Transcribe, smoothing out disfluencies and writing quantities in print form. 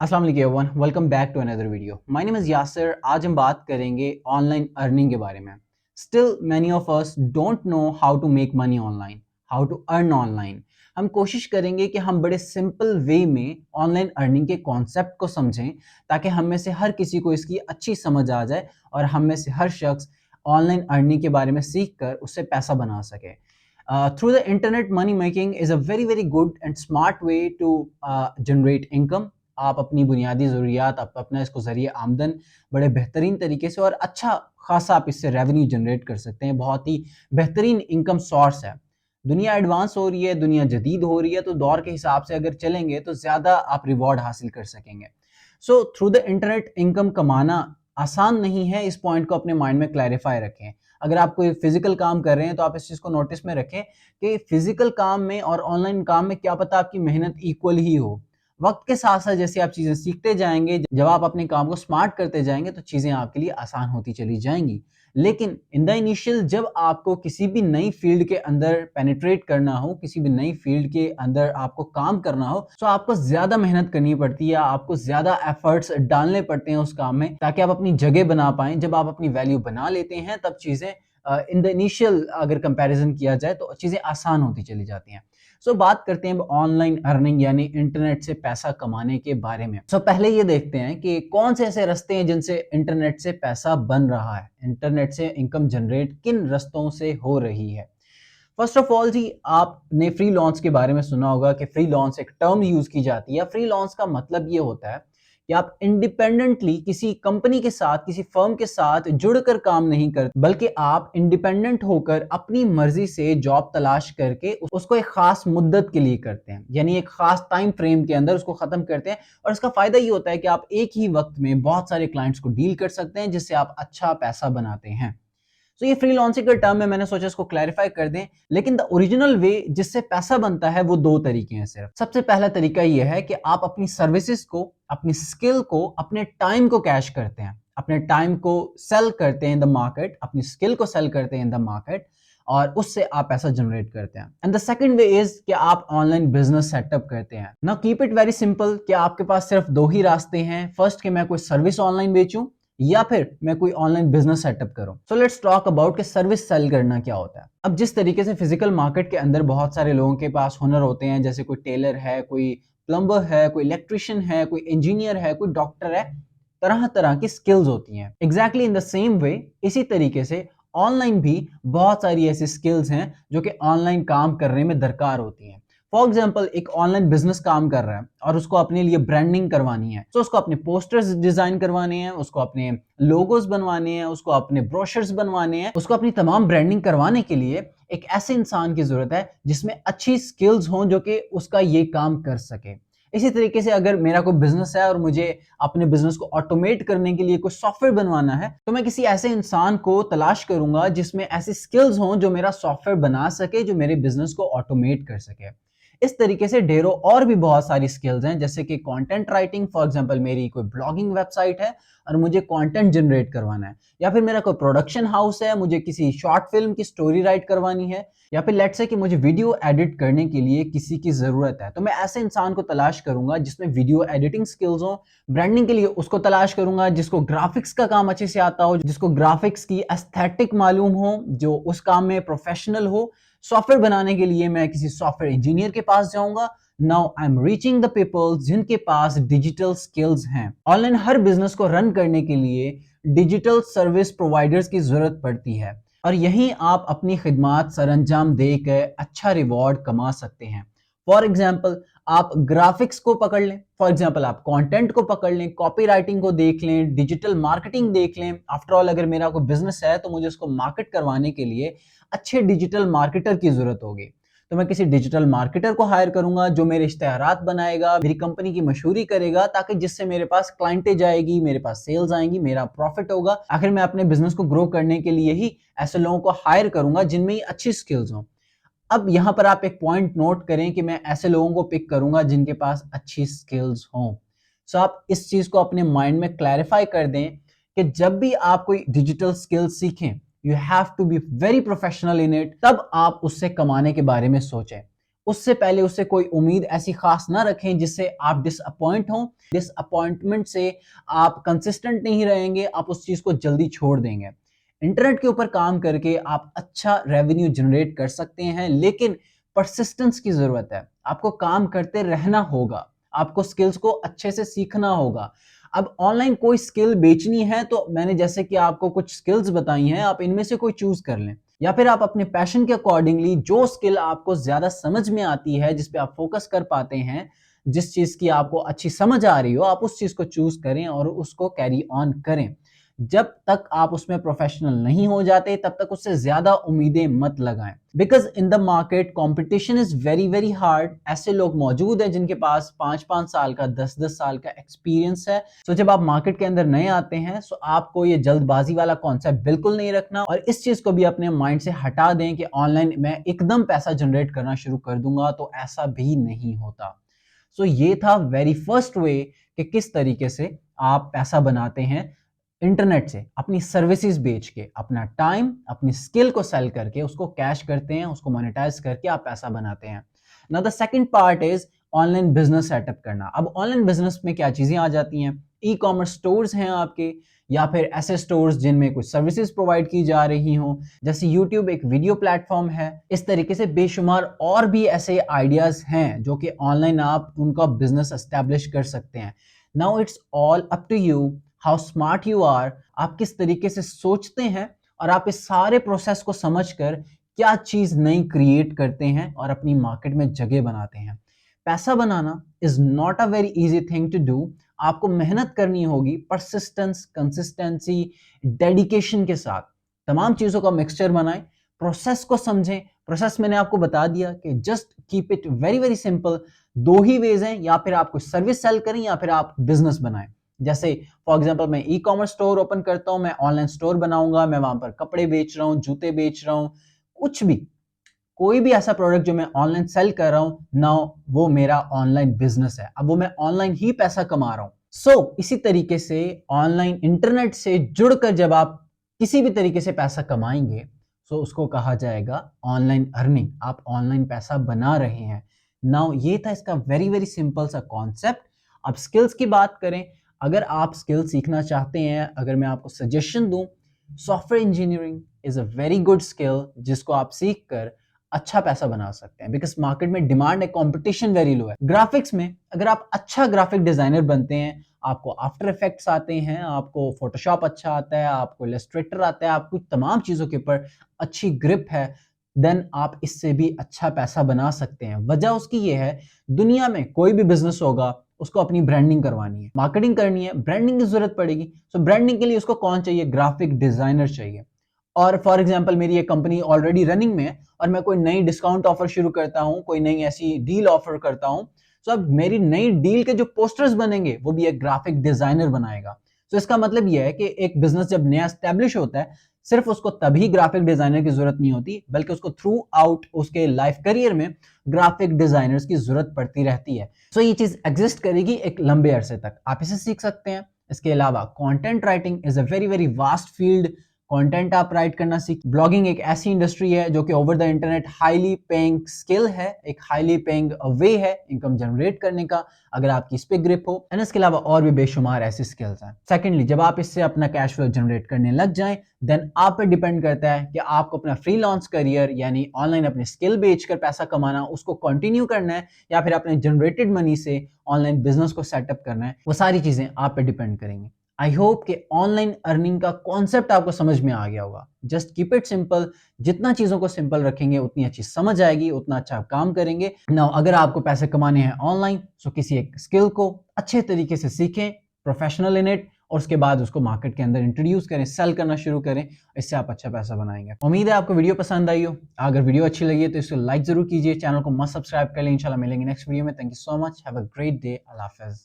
अस्सलाम वालेकुम everyone, welcome back to another video. My name is Yasir. आज हम बात करेंगे ऑनलाइन अर्निंग के बारे में। Still many of us don't know how to make money online, how to earn online. हम कोशिश करेंगे कि हम बड़े सिंपल वे में ऑनलाइन अर्निंग के कॉन्सेप्ट को समझें ताकि हम में से हर किसी को इसकी अच्छी समझ आ जाए और हम में से हर शख्स ऑनलाइन अर्निंग के बारे में सीख कर उससे पैसा बना सके। Through the internet, money making is a very good and smart way to generate income. आप अपनी बुनियादी ज़रूरियात, आप अपना इसको ज़रिए आमदन बड़े बेहतरीन तरीके से और अच्छा खासा आप इससे रेवेन्यू जनरेट कर सकते हैं। बहुत ही बेहतरीन इनकम सोर्स है। दुनिया एडवांस हो रही है, दुनिया जदीद हो रही है, तो दौर के हिसाब से अगर चलेंगे तो ज़्यादा आप रिवॉर्ड हासिल कर सकेंगे। So through the internet income कमाना आसान नहीं है, इस पॉइंट को अपने माइंड में क्लैरिफाई रखें। अगर आप कोई फिजिकल काम कर रहे हैं तो आप इस चीज़ को नोटिस में रखें कि फिजिकल काम में और ऑनलाइन काम में क्या पता आपकी मेहनत इक्वल ही हो। वक्त के साथ साथ जैसे आप चीज़ें सीखते जाएंगे, जब आप अपने काम को स्मार्ट करते जाएंगे तो चीज़ें आपके लिए आसान होती चली जाएंगी। लेकिन इन द इनिशियल जब आपको किसी भी नई फील्ड के अंदर पेनिट्रेट करना हो, किसी भी नई फील्ड के अंदर आपको काम करना हो, तो आपको ज्यादा मेहनत करनी पड़ती है, आपको ज्यादा एफर्ट्स डालने पड़ते हैं उस काम में ताकि आप अपनी जगह बना पाएं। जब आप अपनी वैल्यू बना लेते हैं तब चीजें इन द इनिशियल अगर कंपैरिजन किया जाए तो चीजें आसान होती चली जाती हैं। बात करते हैं ऑनलाइन अर्निंग यानी इंटरनेट से पैसा कमाने के बारे में। पहले ये देखते हैं कि कौन से ऐसे रास्ते हैं जिनसे इंटरनेट से पैसा बन रहा है, इंटरनेट से इनकम जनरेट किन रास्तों से हो रही है। फर्स्ट ऑफ ऑल जी, आपने फ्री लॉन्च के बारे में सुना होगा कि फ्री लॉन्च एक टर्म यूज की जाती है। फ्री लॉन्च का मतलब ये होता है कि आप इंडिपेंडेंटली किसी कंपनी के साथ, किसी फर्म के साथ जुड़कर काम नहीं करते, बल्कि आप इंडिपेंडेंट होकर अपनी मर्जी से जॉब तलाश करके उसको एक खास मुद्दत के लिए करते हैं, यानी एक खास टाइम फ्रेम के अंदर उसको खत्म करते हैं। और इसका फायदा ये होता है कि आप एक ही वक्त में बहुत सारे क्लाइंट्स को डील कर सकते हैं, जिससे आप अच्छा पैसा बनाते हैं। तो ये फ्रीलांसिंग का टर्म है, मैंने सोचा इसको क्लैरिफाई कर दें। लेकिन द ओरिजिनल वे जिससे पैसा बनता है वो दो तरीके हैं सिर्फ। सबसे पहला तरीका ये है कि आप अपनी सर्विसेज को, अपनी स्किल को, अपने टाइम को कैश करते हैं, अपने टाइम को सेल करते हैं इन द मार्केट, अपनी स्किल को सेल करते हैं इन द मार्केट और उससे आप पैसा जनरेट करते हैं। And the second way is कि आप ऑनलाइन बिजनेस सेटअप करते हैं। Now keep it very simple कि आपके पास सिर्फ दो ही रास्ते हैं। फर्स्ट कि मैं कोई सर्विस ऑनलाइन बेचूं या फिर मैं कोई ऑनलाइन बिजनेस सेटअप करूं। सो लेट्स टॉक अबाउट कि सर्विस सेल करना क्या होता है। अब जिस तरीके से फिजिकल मार्केट के अंदर बहुत सारे लोगों के पास हुनर होते हैं, जैसे कोई टेलर है, कोई प्लम्बर है, कोई इलेक्ट्रिशियन है, कोई इंजीनियर है, कोई डॉक्टर है, तरह तरह की स्किल्स होती हैं। Exactly in the same way इसी तरीके से ऑनलाइन भी बहुत सारी ऐसी स्किल्स हैं जो कि ऑनलाइन काम करने में दरकार होती हैं। फॉर एग्जाम्पल, एक ऑनलाइन बिजनेस काम कर रहा है और उसको अपने लिए ब्रांडिंग करवानी है, तो उसको अपने पोस्टर्स डिजाइन करवाने हैं, उसको अपने लोगोस बनवाने हैं, उसको अपने ब्रोशर्स बनवाने हैं। उसको अपनी तमाम ब्रांडिंग करवाने के लिए एक ऐसे इंसान की जरूरत है जिसमें अच्छी स्किल्स हों जो कि उसका ये काम कर सके। इसी तरीके से अगर मेरा कोई बिजनेस है और मुझे अपने बिजनेस को ऑटोमेट करने के लिए कोई सॉफ्टवेयर बनवाना है, तो मैं किसी ऐसे इंसान को तलाश करूंगा जिसमें ऐसी स्किल्स हों जो मेरा सॉफ्टवेयर बना सके, जो मेरे बिजनेस को ऑटोमेट कर सके। इस तरीके से ढेरों और भी बहुत सारी स्किल्स हैं, जैसे कि कंटेंट राइटिंग। फॉर एग्जांपल, मेरी कोई ब्लॉगिंग वेबसाइट है और मुझे कंटेंट जनरेट करवाना है, या फिर मेरा कोई प्रोडक्शन हाउस है, मुझे किसी शॉर्ट फिल्म की स्टोरी राइट करवानी है, या फिर लेट्स से कि मुझे वीडियो एडिट करने के लिए किसी की जरूरत है, तो मैं ऐसे इंसान को तलाश करूंगा जिसमें वीडियो एडिटिंग स्किल्स हो। ब्रांडिंग के लिए उसको तलाश करूंगा जिसको ग्राफिक्स का काम अच्छे से आता हो, जिसको ग्राफिक्स की एस्थेटिक मालूम हो, जो उस काम में प्रोफेशनल हो। सॉफ्टवेयर बनाने के लिए मैं किसी सॉफ्टवेयर इंजीनियर के पास जाऊंगा। Now I am reaching the people जिनके पास डिजिटल स्किल्स हैं। ऑनलाइन हर बिजनेस को रन करने के लिए डिजिटल सर्विस प्रोवाइडर्स की जरूरत पड़ती है और यहीं आप अपनी खिदमात सरंजाम देकर अच्छा रिवॉर्ड कमा सकते हैं। फॉर एग्जाम्पल, आप ग्राफिक्स को पकड़ लें, फॉर एग्जाम्पल आप कंटेंट को पकड़ लें, कॉपी राइटिंग को देख लें, डिजिटल मार्केटिंग देख लें। आफ्टर ऑल, अगर मेरा कोई बिजनेस है तो मुझे उसको मार्केट करवाने के लिए अच्छे डिजिटल मार्केटर की जरूरत होगी, तो मैं किसी डिजिटल मार्केटर को हायर करूंगा जो मेरे इश्तेहारात बनाएगा, मेरी कंपनी की मशहूरी करेगा, ताकि जिससे मेरे पास क्लाइंटेज आएगी, मेरे पास सेल्स आएंगी, मेरा प्रॉफिट होगा। आखिर मैं अपने बिजनेस को ग्रो करने के लिए ही ऐसे लोगों को हायर करूंगा जिनमें अच्छी स्किल्स हो। अब यहां पर आप एक पॉइंट नोट करें कि मैं ऐसे लोगों को पिक करूंगा जिनके पास अच्छी स्किल्स हों। सो आप इस चीज को अपने माइंड में क्लैरिफाई कर दें कि जब भी आप कोई डिजिटल स्किल सीखें, you have to be very professional in it, तब आप उससे कमाने के बारे में सोचें। उससे पहले उससे कोई उम्मीद ऐसी खास ना रखें जिससे आप डिसअपॉइंट हों। डिसअपॉइंटमेंट से आप कंसिस्टेंट नहीं रहेंगे, आप उस चीज को जल्दी छोड़ देंगे। इंटरनेट के ऊपर काम करके आप अच्छा रेवेन्यू जनरेट कर सकते हैं, लेकिन परसिस्टेंस की जरूरत है। आपको काम करते रहना होगा, आपको स्किल्स को अच्छे से सीखना होगा। अब ऑनलाइन कोई स्किल बेचनी है तो मैंने जैसे कि आपको कुछ स्किल्स बताई हैं, आप इनमें से कोई चूज कर लें, या फिर आप अपने पैशन के अकॉर्डिंगली जो स्किल आपको ज्यादा समझ में आती है, जिस पे आप फोकस कर पाते हैं, जिस चीज की आपको अच्छी समझ आ रही हो, आप उस चीज को चूज करें और उसको कैरी ऑन करें। जब तक आप उसमें प्रोफेशनल नहीं हो जाते तब तक उससे ज्यादा उम्मीदें मत लगाएं, because in the market competition is very very hard. ऐसे लोग मौजूद हैं जिनके पास 5-5 साल का, 10-10 साल का एक्सपीरियंस है। तो जब आप मार्केट के अंदर नए आते हैं तो आपको ये जल्दबाजी वाला कॉन्सेप्ट बिल्कुल नहीं रखना, और इस चीज को भी अपने माइंड से हटा दें कि ऑनलाइन मैं एकदम पैसा जनरेट करना शुरू कर दूंगा, तो ऐसा भी नहीं होता। सो ये था वेरी फर्स्ट वे कि किस तरीके से आप पैसा बनाते हैं इंटरनेट से, अपनी सर्विसेज बेच के, अपना टाइम, अपनी स्किल को सेल करके उसको कैश करते हैं, उसको मोनेटाइज करके आप पैसा बनाते हैं। Now the second part is online business setup करना। अब ऑनलाइन बिजनेस में क्या चीजें आ जाती हैं? ई कॉमर्स स्टोर्स हैं आपके, या फिर ऐसे स्टोर्स जिनमें कुछ सर्विसेज प्रोवाइड की जा रही हो, जैसे यूट्यूब एक वीडियो प्लेटफॉर्म है। इस तरीके से बेशुमार और भी ऐसे आइडियाज हैं जो कि ऑनलाइन आप उनका बिजनेस एस्टेब्लिश कर सकते हैं। Now it's all up to you how smart you are, आप किस तरीके से सोचते हैं और आप इस सारे प्रोसेस को समझकर क्या चीज नई क्रिएट करते हैं और अपनी मार्केट में जगह बनाते हैं। पैसा बनाना is not a very easy thing to do. आपको मेहनत करनी होगी, परसिस्टेंस, कंसिस्टेंसी, डेडिकेशन के साथ तमाम चीजों का मिक्सचर बनाएं, प्रोसेस को समझें। प्रोसेस मैंने आपको बता दिया कि just keep it very very simple. दो ही वेज हैं, या फिर आप कोई सर्विस सेल करें या फिर आप बिजनेस बनाएं। जैसे फॉर एग्जांपल मैं ई कॉमर्स स्टोर ओपन करता हूं, मैं ऑनलाइन स्टोर बनाऊंगा, मैं वहां पर कपड़े बेच रहा हूं, जूते बेच रहा हूं, कुछ भी, कोई भी ऐसा प्रोडक्ट जो मैं ऑनलाइन सेल कर रहा हूं ना, वो मेरा ऑनलाइन बिजनेस है। अब वो मैं ऑनलाइन ही पैसा कमा रहा हूं। इसी तरीके से ऑनलाइन इंटरनेट से जुड़कर जब आप किसी भी तरीके से पैसा कमाएंगे, उसको कहा जाएगा ऑनलाइन अर्निंग। आप ऑनलाइन पैसा बना रहे हैं। नाउ ये था इसका वेरी वेरी सिंपल सा कॉन्सेप्ट। अब स्किल्स की बात करें, अगर आप स्किल सीखना चाहते हैं, अगर मैं आपको सजेशन दूं, software engineering is a very good skill जिसको आप सीख कर अच्छा पैसा बना सकते हैं, बिकॉज मार्केट में डिमांड है, कंपटीशन वेरी लो है। ग्राफिक्स में अगर आप अच्छा ग्राफिक डिजाइनर बनते हैं, आपको आफ्टर इफेक्ट्स आते हैं, आपको फोटोशॉप अच्छा आता है, आपको इलस्ट्रेटर आता है, आपको तमाम चीजों के ऊपर अच्छी ग्रिप है, देन आप इससे भी अच्छा पैसा बना सकते हैं। वजह उसकी ये है, दुनिया में कोई भी बिजनेस होगा उसको अपनी ब्रांडिंग करवानी है, मार्केटिंग करनी है, ब्रांडिंग की जरूरत पड़ेगी। ब्रांडिंग के लिए उसको कौन चाहिए? ग्राफिक डिजाइनर चाहिए। और फॉर एग्जांपल मेरी एक कंपनी ऑलरेडी रनिंग में है और मैं कोई नई डिस्काउंट ऑफर शुरू करता हूं, कोई नई ऐसी डील ऑफर करता हूं, तो अब मेरी नई डील के जो पोस्टर्स बनेंगे वो भी एक ग्राफिक डिजाइनर बनाएगा। तो इसका मतलब यह है कि एक बिजनेस जब नया एस्टेब्लिश होता है, सिर्फ उसको तभी ग्राफिक डिजाइनर की जरूरत नहीं होती, बल्कि उसको थ्रू आउट उसके लाइफ करियर में ग्राफिक डिजाइनर्स की जरूरत पड़ती रहती है। ये चीज एग्जिस्ट करेगी एक लंबे अरसे तक, आप इसे सीख सकते हैं। इसके अलावा content writing is a very very vast field. Content आप राइट करना सीख। ब्लॉगिंग एक ऐसी इंडस्ट्री है जो कि over the internet highly paying skill है, एक हाईली पेइंग वे है इनकम जनरेट करने का, अगर आपकी इस पे ग्रिप हो। एंड इसके अलावा और भी बेशुमार ऐसी स्किल्स हैं। सेकेंडली, जब आप इससे अपना कैश फ्लो जनरेट करने लग जाएं, देन आप पे डिपेंड करता है कि आपको अपना फ्रीलांस करियर यानी ऑनलाइन अपनी स्किल बेचकर पैसा कमाना, उसको कंटिन्यू करना है, या फिर अपने जनरेटेड मनी से ऑनलाइन बिजनेस को सेटअप करना है। वो सारी चीजें आप पे डिपेंड करेंगी। आई होप कि ऑनलाइन अर्निंग का कॉन्सेप्ट आपको समझ में आ गया होगा। Just keep it simple. जितना चीजों को सिंपल रखेंगे उतनी अच्छी समझ आएगी, उतना अच्छा काम करेंगे। नाउ अगर आपको पैसे कमाने हैं ऑनलाइन, तो किसी एक स्किल को अच्छे तरीके से सीखें, प्रोफेशनल इन इट, और उसके बाद उसको मार्केट के अंदर इंट्रोड्यूस करें, सेल करना शुरू करें। इससे आप अच्छा पैसा बनाएंगे। उम्मीद है आपको वीडियो पसंद आई हो। अगर वीडियो अच्छी लगी है तो इसको लाइक जरूर कीजिए, चैनल को मस्ट सब्सक्राइब कर लें। इंशाल्लाह मिलेंगे नेक्स्ट वीडियो में। Thank you so much, have a great day. Allah Hafiz.